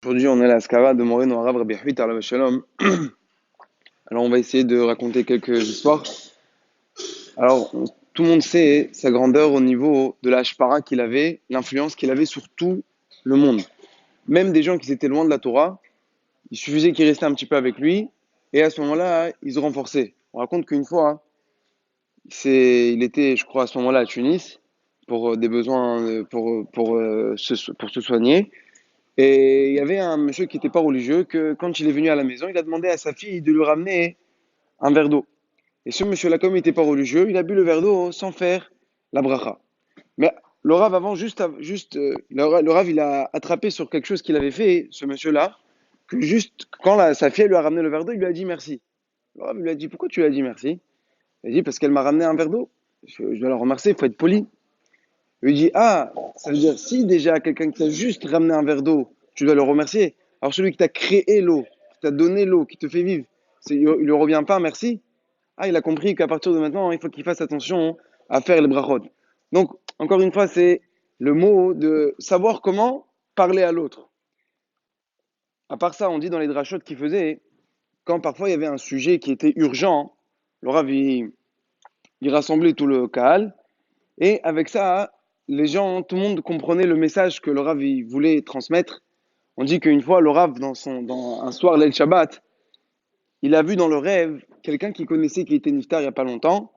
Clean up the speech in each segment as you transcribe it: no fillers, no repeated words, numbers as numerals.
Aujourd'hui, on est à la Skara de Moreno Arabe Rabbi Huit Alav Shalom. Alors, on va essayer de raconter quelques histoires. Alors, tout le monde sait sa grandeur au niveau de la Hashpara qu'il avait, l'influence qu'il avait sur tout le monde. Même des gens qui étaient loin de la Torah, il suffisait qu'ils restaient un petit peu avec lui, et à ce moment-là, ils se renforçaient. On raconte qu'une fois, il était, je crois, à ce moment-là à Tunis pour des besoins, pour se soigner. Et il y avait un monsieur qui n'était pas religieux, que quand il est venu à la maison, il a demandé à sa fille de lui ramener un verre d'eau. Et ce monsieur-là, comme il n'était pas religieux, il a bu le verre d'eau sans faire la bracha. Mais le Rav, avant, le Rav, il a attrapé sur quelque chose qu'il avait fait, ce monsieur-là, que juste quand sa fille lui a ramené le verre d'eau, il lui a dit merci. Le Rav lui a dit, pourquoi tu lui as dit merci? Il a dit, parce qu'elle m'a ramené un verre d'eau. Je dois la remercier, il faut être poli. Il lui dit, ah, ça veut dire, si déjà quelqu'un qui t'a juste ramené un verre d'eau, tu dois le remercier. Alors celui qui t'a créé l'eau, qui t'a donné l'eau, qui te fait vivre, il lui revient pas un merci? Ah, il a compris qu'à partir de maintenant, il faut qu'il fasse attention à faire les brachot. Donc, encore une fois, c'est le mot de savoir comment parler à l'autre. À part ça, on dit dans les drachot qu'il faisait, quand parfois il y avait un sujet qui était urgent, le Rav, il rassemblait tout le Kahal, et avec ça, les gens, tout le monde comprenait le message que le Rav il voulait transmettre. On dit qu'une fois, le Rav, dans un soir, l'El Shabbat, il a vu dans le rêve quelqu'un qu'il connaissait qui était niftar il n'y a pas longtemps,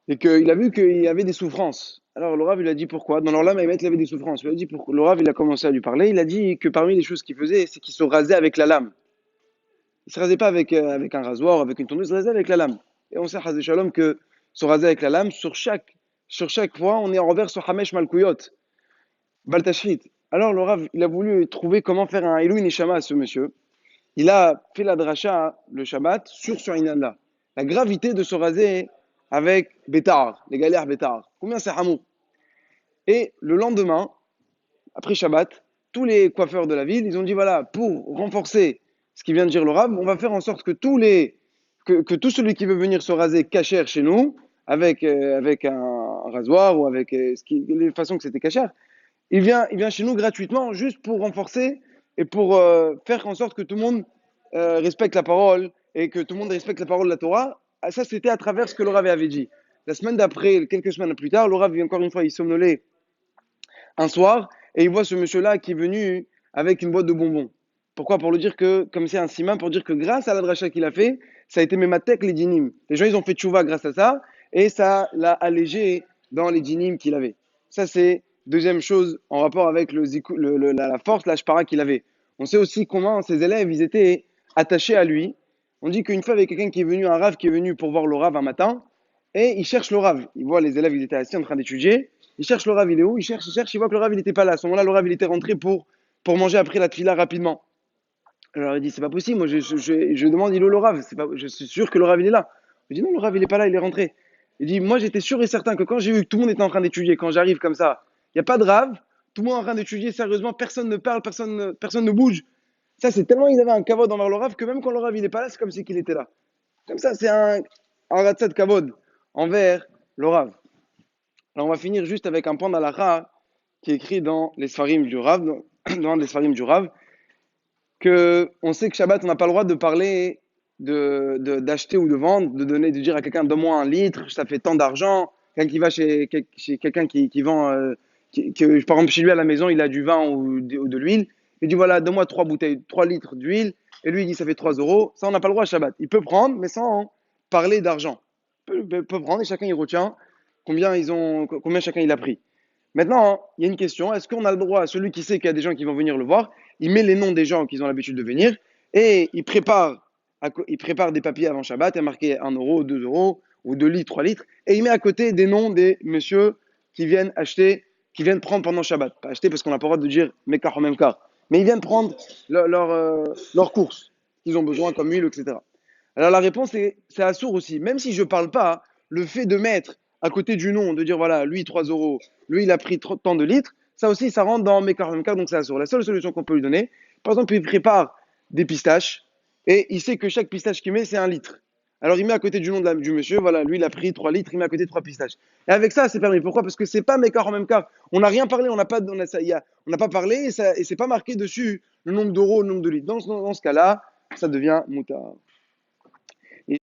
et qu'il a vu qu'il y avait des souffrances. Alors le Rav, il a dit pourquoi. Dans leur lame, il avait des souffrances. Il a dit pour... Le Rav, il a commencé à lui parler. Il a dit que parmi les choses qu'il faisait, c'est qu'il se rasait avec la lame. Il se rasait pas avec un rasoir, avec une tondeuse, il se rasait avec la lame. Et on sait, Hazé Shalom, que se raser avec la lame, sur chaque fois, on est envers sur Hamesh Malkouyot, Baltashrit. Alors le Rav, il a voulu trouver comment faire un Elou Nishama à ce monsieur. Il a fait la dracha le Shabbat sur Inanna. La gravité de se raser avec Bétar, les galères Bétar. Combien c'est Hamour? Et le lendemain, après Shabbat, tous les coiffeurs de la ville, ils ont dit voilà, pour renforcer ce qui vient de dire le Rav, on va faire en sorte que que tout celui qui veut venir se raser cachère chez nous, avec un rasoir ou avec les façons que c'était cachère, il vient chez nous gratuitement juste pour renforcer et pour faire en sorte que tout le monde respecte la parole et que tout le monde respecte la parole de la Torah. Ah, ça, c'était à travers ce que le Rav avait dit. La semaine d'après, quelques semaines plus tard, le Rav, encore une fois, il somnolait un soir et il voit ce monsieur-là qui est venu avec une boîte de bonbons. Pourquoi? Pour le dire que, comme c'est un siman, pour dire que grâce à la dracha qu'il a fait, ça a été mématek les dinim. Les gens, ils ont fait tchouva grâce à ça et ça l'a allégé dans les dinim qu'il avait. Ça, c'est deuxième chose en rapport avec la force, la shpara qu'il avait. On sait aussi comment ses élèves, ils étaient attachés à lui. On dit qu'une fois, avec quelqu'un qui est venu, un rave qui est venu pour voir le rave un matin, et il cherche le rave. Il voit les élèves, ils étaient assis en train d'étudier. Il cherche le Rav, il est où? Il cherche, il voit que le Rav, il n'était pas là. À ce moment-là, le Rav, il était rentré pour manger après la tefila rapidement. Alors il dit, c'est pas possible, moi je demande, il est où le Rav? Pas, je suis sûr que le Rav, il est là. Il dit, non, le Rav, il est pas là, il est rentré. Il dit, moi j'étais sûr et certain que quand j'ai vu que tout le monde était en train d'étudier, quand j'arrive comme ça, il n'y a pas de Rav, tout le monde est en train d'étudier sérieusement, personne ne parle, personne ne bouge. Ça, c'est tellement ils avaient un kavod envers le Rav que même quand le Rav, il n'est pas là, c'est comme si qu'il était là. Comme ça, c'est un ratzat kavod envers le Rav. Alors on va finir juste avec un point d'Alaha qui est écrit dans les Sfarim du Rav, dans un des Sfarim du Rav, que on sait que Shabbat, on n'a pas le droit de parler d'acheter ou de vendre, de dire à quelqu'un donne-moi un litre, ça fait tant d'argent. Quelqu'un qui va chez quelqu'un qui vend, par exemple chez lui à la maison, il a du vin ou de l'huile, il dit voilà, donne-moi 3 bouteilles, 3 litres d'huile, et lui il dit ça fait 3 euros. Ça, on n'a pas le droit à Shabbat. Il peut prendre, mais sans parler d'argent. Il peut prendre et chacun il retient combien chacun il a pris. Maintenant, il y a une question, est-ce qu'on a le droit, celui qui sait qu'il y a des gens qui vont venir le voir, il met les noms des gens qui ont l'habitude de venir et il prépare des papiers avant Shabbat, il y a marqué 1 euro, 2 euros, ou 2 litres, 3 litres, et il met à côté des noms des messieurs qui viennent acheter, qui viennent prendre pendant Shabbat. Pas acheter parce qu'on n'a pas le droit de dire Mekar ou Memkar, mais ils viennent prendre leurs courses qu'ils ont besoin, comme huile, etc. Alors la réponse c'est assourd aussi. Même si je ne parle pas, le fait de mettre à côté du nom, de dire voilà, lui 3 euros, lui il a pris tant de litres, ça aussi ça rentre dans Mekar Memkar, donc c'est assourd. La seule solution qu'on peut lui donner, par exemple, il prépare des pistaches et il sait que chaque pistache qu'il met c'est 1 litre. Alors il met à côté du nom du monsieur, voilà, lui il a pris 3 litres, il met à côté 3 pistaches. Et avec ça, c'est permis. Pourquoi? Parce que c'est pas mécar en même cas. On n'a rien parlé, on n'a pas parlé et c'est pas marqué dessus le nombre d'euros, le nombre de litres. Dans ce cas-là, ça devient moutard.